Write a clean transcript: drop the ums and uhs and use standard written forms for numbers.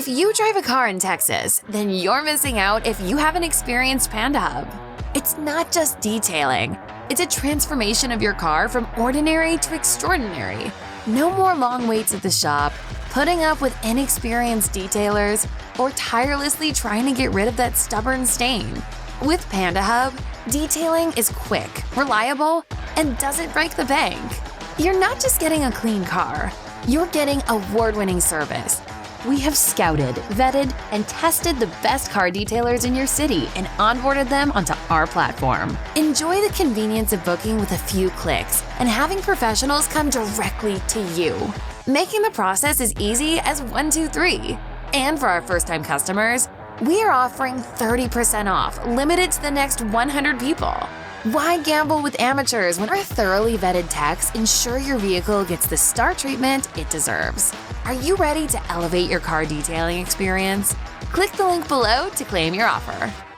If you drive a car in Texas, then you're missing out if you haven't experienced Panda Hub. It's not just detailing. It's a transformation of your car from ordinary to extraordinary. No more long waits at the shop, putting up with inexperienced detailers, or tirelessly trying to get rid of that stubborn stain. With Panda Hub, detailing is quick, reliable, and doesn't break the bank. You're not just getting a clean car, you're getting award-winning service. We have scouted, vetted, and tested the best car detailers in your city and onboarded them onto our platform. Enjoy the convenience of booking with a few clicks and having professionals come directly to you, making the process as easy as 1, 2, 3. And for our first-time customers, we are offering 30% off, limited to the next 100 people. Why gamble with amateurs when our thoroughly vetted techs ensure your vehicle gets the star treatment it deserves? Are you ready to elevate your car detailing experience? Click the link below to claim your offer.